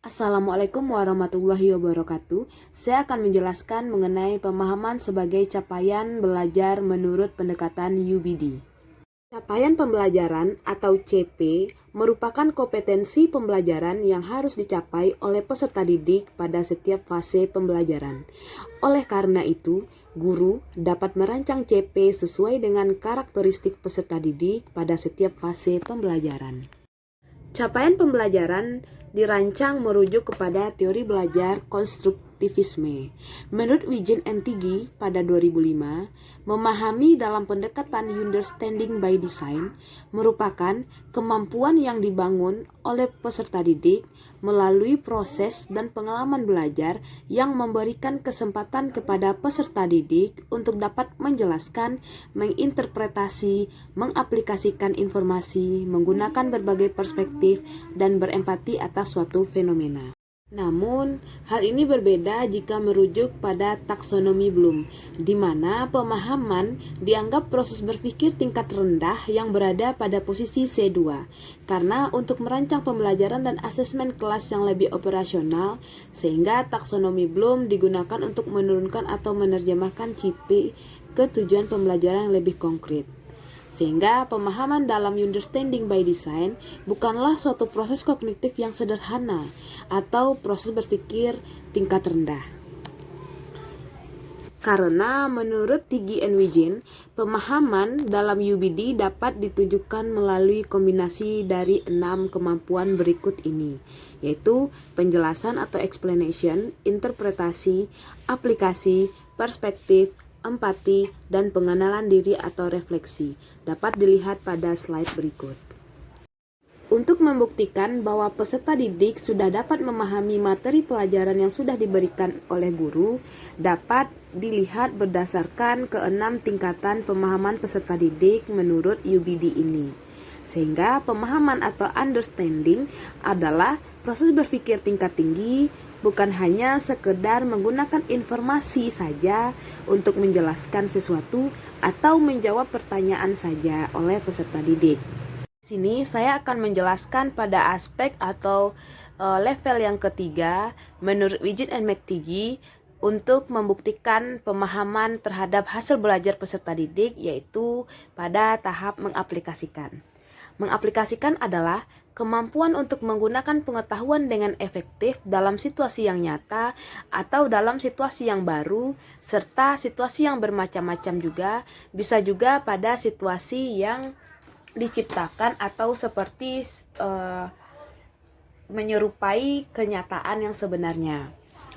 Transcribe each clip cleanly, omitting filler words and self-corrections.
Assalamualaikum warahmatullahi wabarakatuh. Saya akan menjelaskan mengenai pemahaman sebagai capaian belajar menurut pendekatan UBD. Capaian pembelajaran atau CP merupakan kompetensi pembelajaran yang harus dicapai oleh peserta didik pada setiap fase pembelajaran. Oleh karena itu, guru dapat merancang CP sesuai dengan karakteristik peserta didik pada setiap fase pembelajaran. Capaian pembelajaran dirancang merujuk kepada teori belajar konstruktivisme. Menurut Wijen and Tiggy pada 2005, memahami dalam pendekatan understanding by design merupakan kemampuan yang dibangun oleh peserta didik melalui proses dan pengalaman belajar yang memberikan kesempatan kepada peserta didik untuk dapat menjelaskan, menginterpretasi, mengaplikasikan informasi, menggunakan berbagai perspektif, dan berempati atas suatu fenomena. Namun, hal ini berbeda jika merujuk pada taksonomi Bloom, di mana pemahaman dianggap proses berpikir tingkat rendah yang berada pada posisi C2, karena untuk merancang pembelajaran dan asesmen kelas yang lebih operasional, sehingga taksonomi Bloom digunakan untuk menurunkan atau menerjemahkan CP ke tujuan pembelajaran yang lebih konkret. Sehingga pemahaman dalam understanding by design bukanlah suatu proses kognitif yang sederhana atau proses berpikir tingkat rendah. Karena menurut Tiggy and Wijen, pemahaman dalam UBD dapat ditujukan melalui kombinasi dari 6 kemampuan berikut ini, yaitu penjelasan atau explanation, interpretasi, aplikasi, perspektif, empati, dan pengenalan diri atau refleksi. Dapat dilihat pada slide berikut. Untuk membuktikan bahwa peserta didik sudah dapat memahami materi pelajaran yang sudah diberikan oleh guru, dapat dilihat berdasarkan keenam tingkatan pemahaman peserta didik menurut UBD ini. Sehingga pemahaman atau understanding adalah proses berpikir tingkat tinggi, bukan hanya sekedar menggunakan informasi saja untuk menjelaskan sesuatu atau menjawab pertanyaan saja oleh peserta didik. Di sini saya akan menjelaskan pada aspek atau level yang ketiga menurut Wijen and McTighe untuk membuktikan pemahaman terhadap hasil belajar peserta didik, yaitu pada tahap mengaplikasikan. Mengaplikasikan adalah kemampuan untuk menggunakan pengetahuan dengan efektif dalam situasi yang nyata atau dalam situasi yang baru, serta situasi yang bermacam-macam juga, bisa juga pada situasi yang diciptakan atau seperti menyerupai kenyataan yang sebenarnya.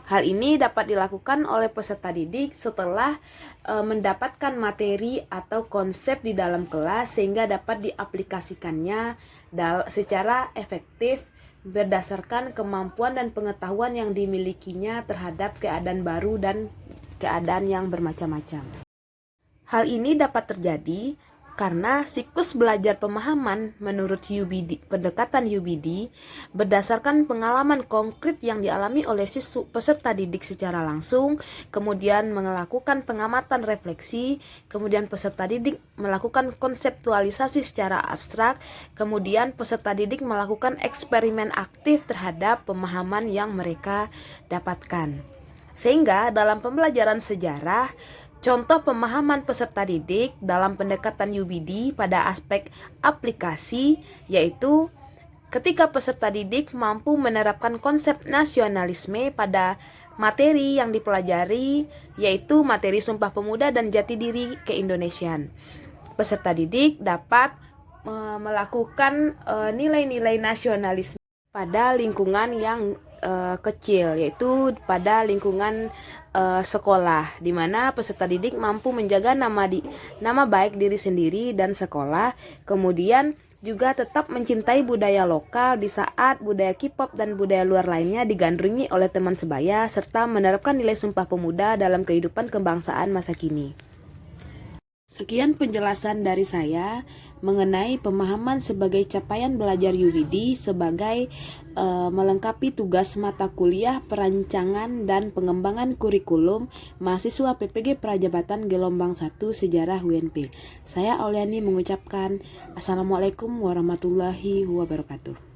Hal ini dapat dilakukan oleh peserta didik setelah mendapatkan materi atau konsep di dalam kelas sehingga dapat diaplikasikannya secara efektif berdasarkan kemampuan dan pengetahuan yang dimilikinya terhadap keadaan baru dan keadaan yang bermacam-macam. Hal ini dapat terjadi karena siklus belajar pemahaman menurut UBD, pendekatan UBD berdasarkan pengalaman konkret yang dialami oleh peserta didik secara langsung, kemudian melakukan pengamatan refleksi, kemudian peserta didik melakukan konseptualisasi secara abstrak, kemudian peserta didik melakukan eksperimen aktif terhadap pemahaman yang mereka dapatkan. Sehingga dalam pembelajaran sejarah, contoh pemahaman peserta didik dalam pendekatan UBD pada aspek aplikasi yaitu ketika peserta didik mampu menerapkan konsep nasionalisme pada materi yang dipelajari, yaitu materi Sumpah Pemuda dan Jati Diri Keindonesiaan. Peserta didik dapat melakukan nilai-nilai nasionalisme pada lingkungan yang kecil, yaitu pada lingkungan sekolah, di mana peserta didik mampu menjaga nama baik diri sendiri dan sekolah, kemudian juga tetap mencintai budaya lokal di saat budaya K-pop dan budaya luar lainnya digandrungi oleh teman sebaya, serta menerapkan nilai Sumpah Pemuda dalam kehidupan kebangsaan masa kini. Sekian penjelasan dari saya mengenai pemahaman sebagai capaian belajar UBD sebagai melengkapi tugas mata kuliah perancangan dan pengembangan kurikulum mahasiswa PPG Prajabatan Gelombang 1 Sejarah UNP. Saya Auliani mengucapkan Assalamualaikum warahmatullahi wabarakatuh.